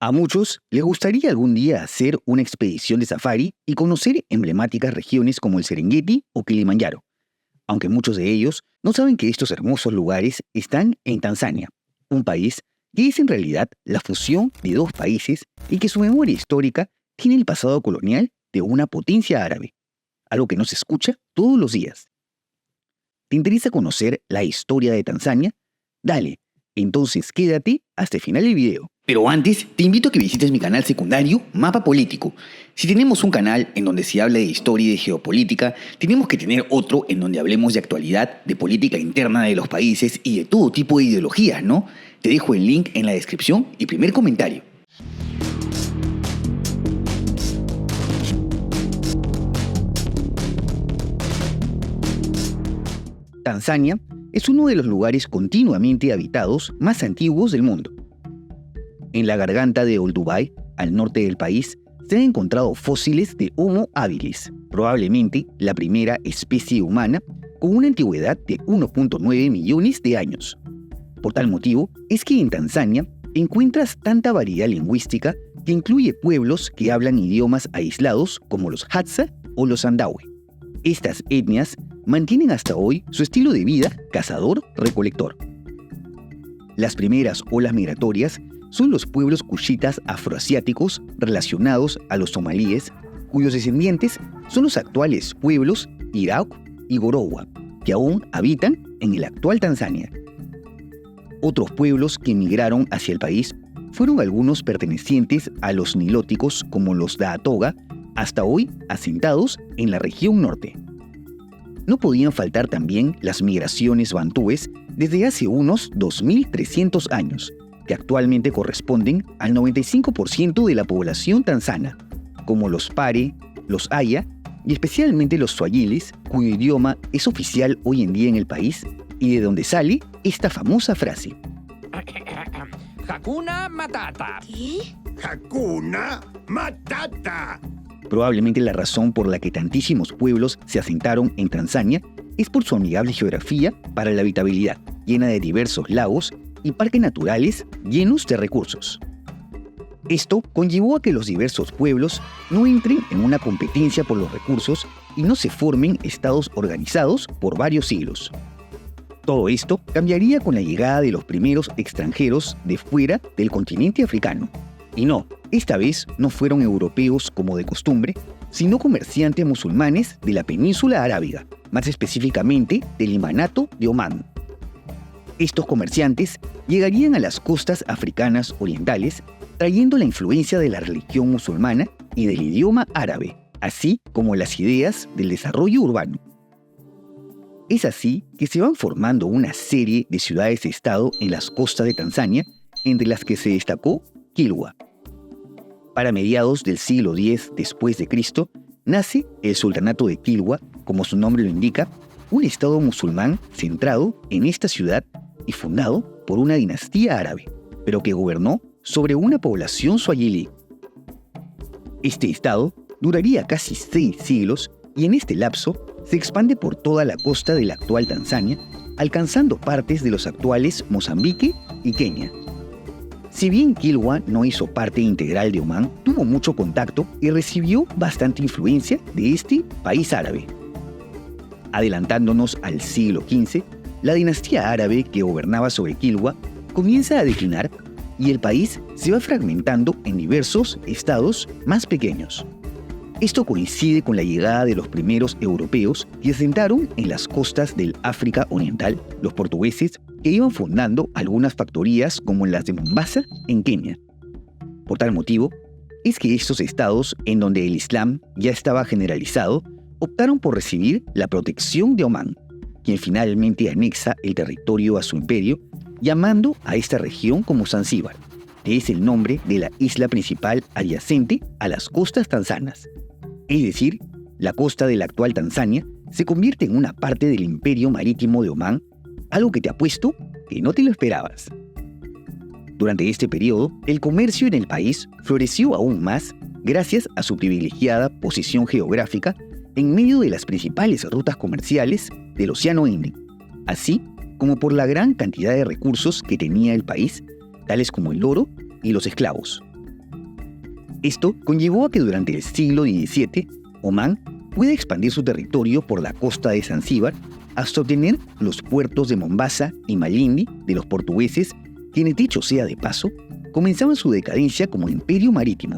A muchos les gustaría algún día hacer una expedición de safari y conocer emblemáticas regiones como el Serengeti o Kilimanjaro, aunque muchos de ellos no saben que estos hermosos lugares están en Tanzania, un país que es en realidad la fusión de dos países y que su memoria histórica tiene el pasado colonial de una potencia árabe, algo que no se escucha todos los días. ¿Te interesa conocer la historia de Tanzania? Dale, entonces quédate hasta el final del video. Pero antes, te invito a que visites mi canal secundario, Mapa Político. Si tenemos un canal en donde se habla de historia y de geopolítica, tenemos que tener otro en donde hablemos de actualidad, de política interna de los países y de todo tipo de ideologías, ¿no? Te dejo el link en la descripción y primer comentario. Tanzania es uno de los lugares continuamente habitados más antiguos del mundo. En la garganta de Olduvai, al norte del país, se han encontrado fósiles de Homo habilis, probablemente la primera especie humana con una antigüedad de 1.9 millones de años. Por tal motivo, es que en Tanzania encuentras tanta variedad lingüística que incluye pueblos que hablan idiomas aislados como los Hadza o los Andawe. Estas etnias mantienen hasta hoy su estilo de vida cazador-recolector. Las primeras olas migratorias son los pueblos cushitas afroasiáticos relacionados a los somalíes, cuyos descendientes son los actuales pueblos Iraq y Gorowa, que aún habitan en el actual Tanzania. Otros pueblos que emigraron hacia el país fueron algunos pertenecientes a los nilóticos como los Daatoga, hasta hoy asentados en la región norte. No podían faltar también las migraciones bantúes desde hace unos 2.300 años, que actualmente corresponden al 95% de la población tanzana, como los Pare, los Aya y especialmente los Swahilis, cuyo idioma es oficial hoy en día en el país y de donde sale esta famosa frase. Hakuna Matata. ¿Qué? ¡Hakuna Matata! Probablemente la razón por la que tantísimos pueblos se asentaron en Tanzania es por su amigable geografía para la habitabilidad, llena de diversos lagos y parques naturales llenos de recursos. Esto conllevó a que los diversos pueblos no entren en una competencia por los recursos y no se formen estados organizados por varios siglos. Todo esto cambiaría con la llegada de los primeros extranjeros de fuera del continente africano. Y no, esta vez no fueron europeos como de costumbre, sino comerciantes musulmanes de la península arábiga, más específicamente del Imanato de Omán. Estos comerciantes llegarían a las costas africanas orientales trayendo la influencia de la religión musulmana y del idioma árabe, así como las ideas del desarrollo urbano. Es así que se van formando una serie de ciudades-estado en las costas de Tanzania, entre las que se destacó Kilwa. Para mediados del siglo X después de Cristo, nace el Sultanato de Kilwa, como su nombre lo indica, un estado musulmán centrado en esta ciudad y fundado por una dinastía árabe, pero que gobernó sobre una población swahili. Este estado duraría casi 6 siglos y en este lapso se expande por toda la costa de la actual Tanzania, alcanzando partes de los actuales Mozambique y Kenia. Si bien Kilwa no hizo parte integral de Omán, tuvo mucho contacto y recibió bastante influencia de este país árabe. Adelantándonos al siglo XV, la dinastía árabe que gobernaba sobre Kilwa comienza a declinar y el país se va fragmentando en diversos estados más pequeños. Esto coincide con la llegada de los primeros europeos que asentaron en las costas del África Oriental, los portugueses, que iban fundando algunas factorías como las de Mombasa en Kenia. Por tal motivo, es que estos estados, en donde el Islam ya estaba generalizado, optaron por recibir la protección de Omán, quien finalmente anexa el territorio a su imperio, llamando a esta región como Zanzíbar, que es el nombre de la isla principal adyacente a las costas tanzanas. Es decir, la costa de la actual Tanzania se convierte en una parte del imperio marítimo de Omán, algo que te apuesto que no te lo esperabas. Durante este periodo, el comercio en el país floreció aún más gracias a su privilegiada posición geográfica en medio de las principales rutas comerciales del Océano Índico, así como por la gran cantidad de recursos que tenía el país, tales como el oro y los esclavos. Esto conllevó a que durante el siglo XVII, Omán pueda expandir su territorio por la costa de Zanzíbar hasta obtener los puertos de Mombasa y Malindi de los portugueses, quienes, dicho sea de paso, comenzaban su decadencia como imperio marítimo,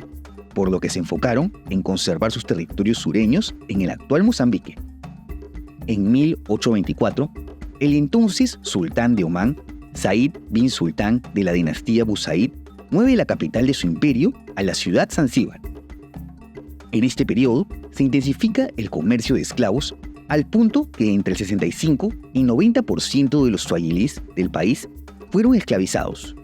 por lo que se enfocaron en conservar sus territorios sureños en el actual Mozambique. En 1824, el entonces sultán de Omán, Said bin Sultán de la dinastía Busaid, mueve la capital de su imperio a la ciudad Zanzíbar. En este periodo se intensifica el comercio de esclavos al punto que entre el 65 y 90% de los swahilíes del país fueron esclavizados.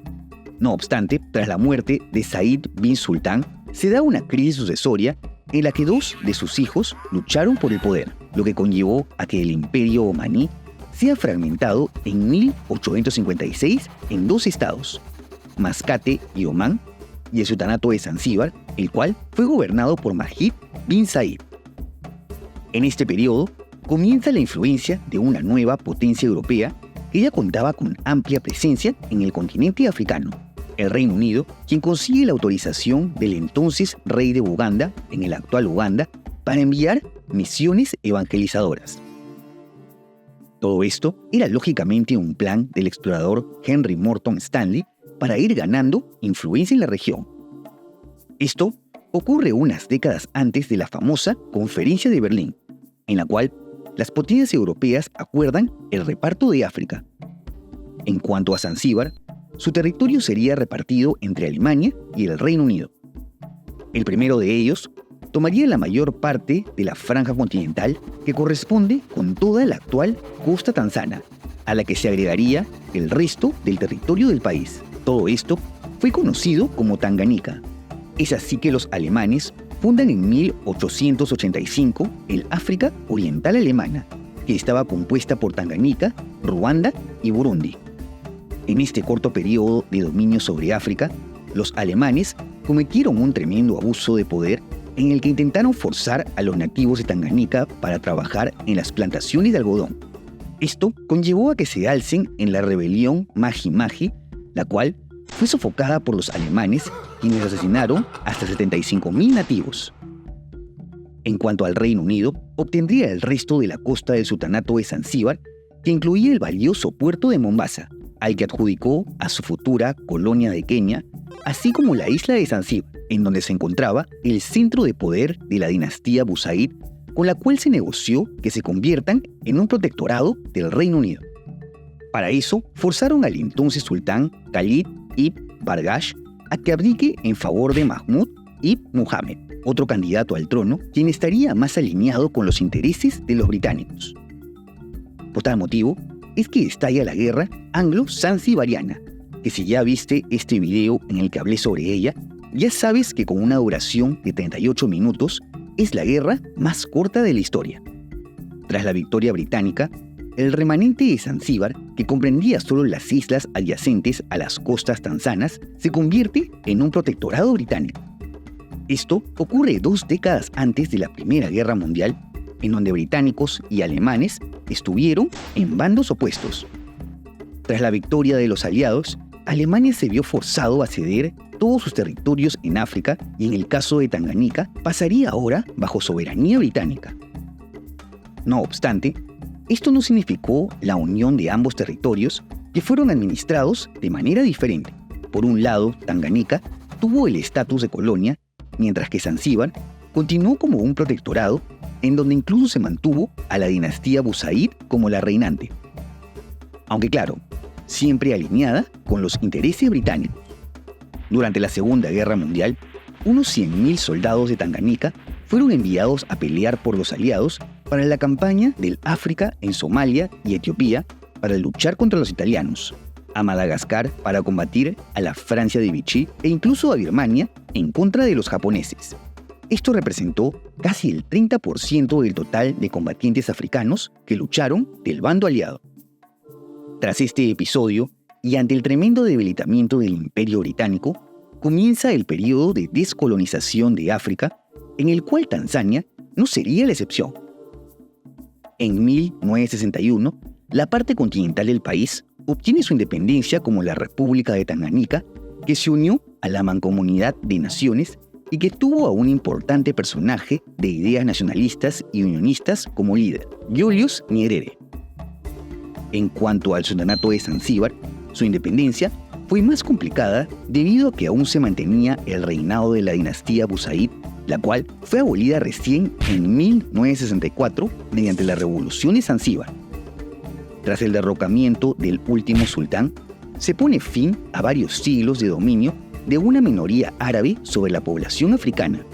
No obstante, tras la muerte de Said bin Sultán, se da una crisis sucesoria en la que dos de sus hijos lucharon por el poder, lo que conllevó a que el imperio omaní sea fragmentado en 1856 en dos estados, Mascate y Omán, y el sultanato de Zanzíbar, el cual fue gobernado por Majid bin Said. En este periodo comienza la influencia de una nueva potencia europea que ya contaba con amplia presencia en el continente africano, el Reino Unido, quien consigue la autorización del entonces rey de Uganda, en el actual Uganda, para enviar misiones evangelizadoras. Todo esto era lógicamente un plan del explorador Henry Morton Stanley para ir ganando influencia en la región. Esto ocurre unas décadas antes de la famosa Conferencia de Berlín, en la cual las potencias europeas acuerdan el reparto de África. En cuanto a Zanzíbar, su territorio sería repartido entre Alemania y el Reino Unido. El primero de ellos tomaría la mayor parte de la franja continental que corresponde con toda la actual costa tanzana, a la que se agregaría el resto del territorio del país. Todo esto fue conocido como Tanganica. Es así que los alemanes fundan en 1885 el África Oriental Alemana, que estaba compuesta por Tanganica, Ruanda y Burundi. En este corto periodo de dominio sobre África, los alemanes cometieron un tremendo abuso de poder en el que intentaron forzar a los nativos de Tanganica para trabajar en las plantaciones de algodón. Esto conllevó a que se alcen en la rebelión Maji Maji, la cual fue sofocada por los alemanes, quienes asesinaron hasta 75.000 nativos. En cuanto al Reino Unido, obtendría el resto de la costa del sultanato de Zanzíbar, que incluía el valioso puerto de Mombasa, al que adjudicó a su futura colonia de Kenia, así como la isla de Zanzíbar, en donde se encontraba el centro de poder de la dinastía Busaid, con la cual se negoció que se conviertan en un protectorado del Reino Unido. Para eso, forzaron al entonces sultán Khalid ibn Bargash a que abdique en favor de Mahmud ibn Muhammad, otro candidato al trono, quien estaría más alineado con los intereses de los británicos. Por tal motivo, es que estalla la guerra anglo-zanzibariana, que si ya viste este video en el que hablé sobre ella, ya sabes que con una duración de 38 minutos es la guerra más corta de la historia. Tras la victoria británica, el remanente de Zanzíbar, que comprendía solo las islas adyacentes a las costas tanzanas, se convierte en un protectorado británico. Esto ocurre 2 décadas antes de la Primera Guerra Mundial, en donde británicos y alemanes estuvieron en bandos opuestos. Tras la victoria de los aliados, Alemania se vio forzado a ceder todos sus territorios en África y en el caso de Tanganica pasaría ahora bajo soberanía británica. No obstante, esto no significó la unión de ambos territorios, que fueron administrados de manera diferente. Por un lado, Tanganica tuvo el estatus de colonia, mientras que Zanzíbar continuó como un protectorado, en donde incluso se mantuvo a la dinastía Busaid como la reinante. Aunque claro, siempre alineada con los intereses británicos. Durante la Segunda Guerra Mundial, unos 100.000 soldados de Tanganica fueron enviados a pelear por los aliados para la campaña del África en Somalia y Etiopía para luchar contra los italianos, a Madagascar para combatir a la Francia de Vichy e incluso a Birmania en contra de los japoneses. Esto representó casi el 30% del total de combatientes africanos que lucharon del bando aliado. Tras este episodio, y ante el tremendo debilitamiento del Imperio Británico, comienza el periodo de descolonización de África, en el cual Tanzania no sería la excepción. En 1961, la parte continental del país obtiene su independencia como la República de Tanganica, que se unió a la Mancomunidad de Naciones y que tuvo a un importante personaje de ideas nacionalistas y unionistas como líder, Julius Nyerere. En cuanto al sultanato de Zanzíbar, su independencia fue más complicada debido a que aún se mantenía el reinado de la dinastía Busaid, la cual fue abolida recién en 1964 mediante la Revolución de Zanzíbar. Tras el derrocamiento del último sultán, se pone fin a varios siglos de dominio de una minoría árabe sobre la población africana.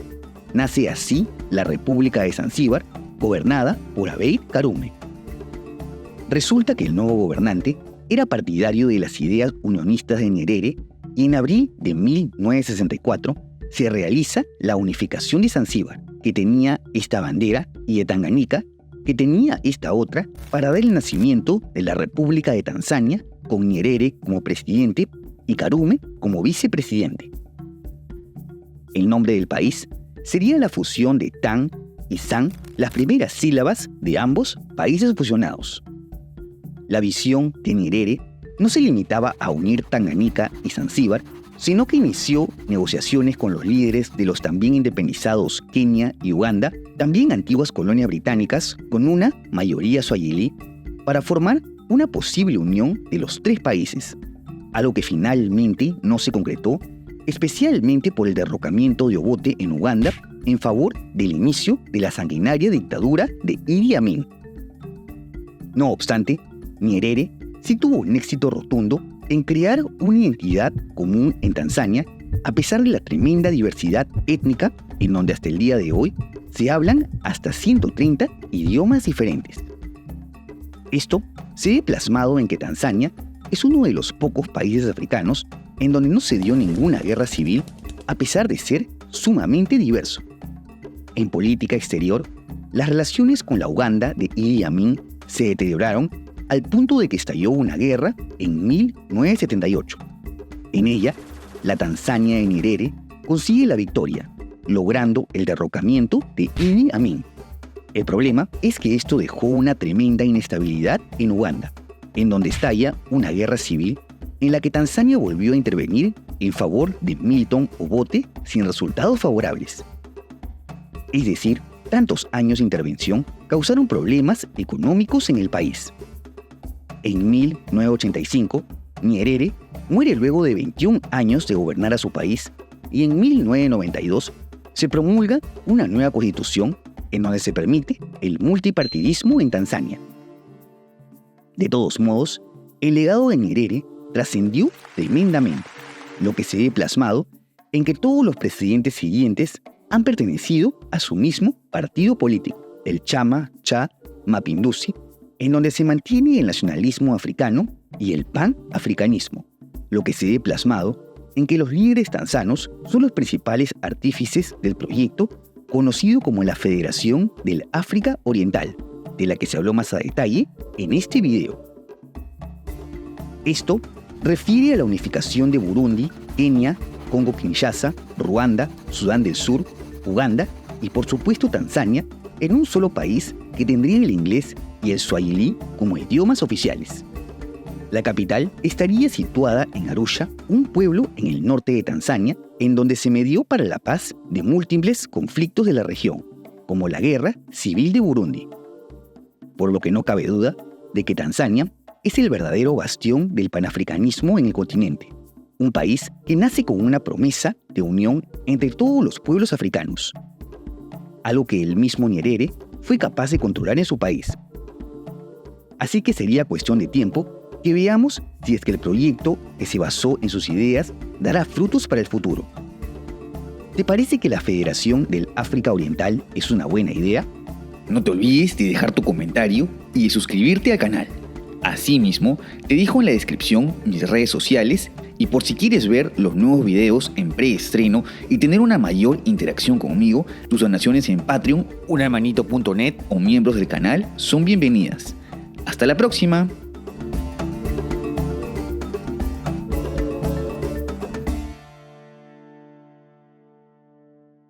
Nace así la República de Zanzíbar, gobernada por Abeid Karume. Resulta que el nuevo gobernante era partidario de las ideas unionistas de Nyerere y en abril de 1964 se realiza la unificación de Zanzíbar, que tenía esta bandera, y de Tanganica, que tenía esta otra, para dar el nacimiento de la República de Tanzania, con Nyerere como presidente y Karume como vicepresidente. El nombre del país sería la fusión de Tan y San, las primeras sílabas de ambos países fusionados. La visión de Nyerere no se limitaba a unir Tanganica y Zanzíbar, sino que inició negociaciones con los líderes de los también independizados Kenia y Uganda, también antiguas colonias británicas, con una mayoría swahili, para formar una posible unión de los tres países, algo que finalmente no se concretó, especialmente por el derrocamiento de Obote en Uganda en favor del inicio de la sanguinaria dictadura de Idi Amin. No obstante, Nyerere sí tuvo un éxito rotundo en crear una identidad común en Tanzania, a pesar de la tremenda diversidad étnica en donde hasta el día de hoy se hablan hasta 130 idiomas diferentes. Esto se ve plasmado en que Tanzania es uno de los pocos países africanos en donde no se dio ninguna guerra civil, a pesar de ser sumamente diverso. En política exterior, las relaciones con la Uganda de Idi Amin se deterioraron al punto de que estalló una guerra en 1978. En ella, la Tanzania de Nyerere consigue la victoria, logrando el derrocamiento de Idi Amin. El problema es que esto dejó una tremenda inestabilidad en Uganda, en donde estalla una guerra civil en la que Tanzania volvió a intervenir en favor de Milton Obote sin resultados favorables. Es decir, tantos años de intervención causaron problemas económicos en el país. En 1985, Nyerere muere luego de 21 años de gobernar a su país y en 1992 se promulga una nueva constitución en donde se permite el multipartidismo en Tanzania. De todos modos, el legado de Nyerere trascendió tremendamente, lo que se ve plasmado en que todos los presidentes siguientes han pertenecido a su mismo partido político, el Chama Cha Mapinduzi, en donde se mantiene el nacionalismo africano y el pan-africanismo, lo que se ve plasmado en que los líderes tanzanos son los principales artífices del proyecto conocido como la Federación del África Oriental, de la que se habló más a detalle en este video. Esto refiere a la unificación de Burundi, Kenia, Congo-Kinshasa, Ruanda, Sudán del Sur, Uganda y por supuesto Tanzania en un solo país que tendría el inglés y el swahili como idiomas oficiales. La capital estaría situada en Arusha, un pueblo en el norte de Tanzania, en donde se medió para la paz de múltiples conflictos de la región, como la Guerra Civil de Burundi. Por lo que no cabe duda de que Tanzania es el verdadero bastión del panafricanismo en el continente, un país que nace con una promesa de unión entre todos los pueblos africanos, algo que el mismo Nyerere fue capaz de controlar en su país. Así que sería cuestión de tiempo que veamos si es que el proyecto que se basó en sus ideas dará frutos para el futuro. ¿Te parece que la Federación del África Oriental es una buena idea? No te olvides de dejar tu comentario y de suscribirte al canal. Asimismo, te dejo en la descripción mis redes sociales y por si quieres ver los nuevos videos en preestreno y tener una mayor interacción conmigo, tus donaciones en Patreon, unahermanito.net o miembros del canal son bienvenidas. ¡Hasta la próxima!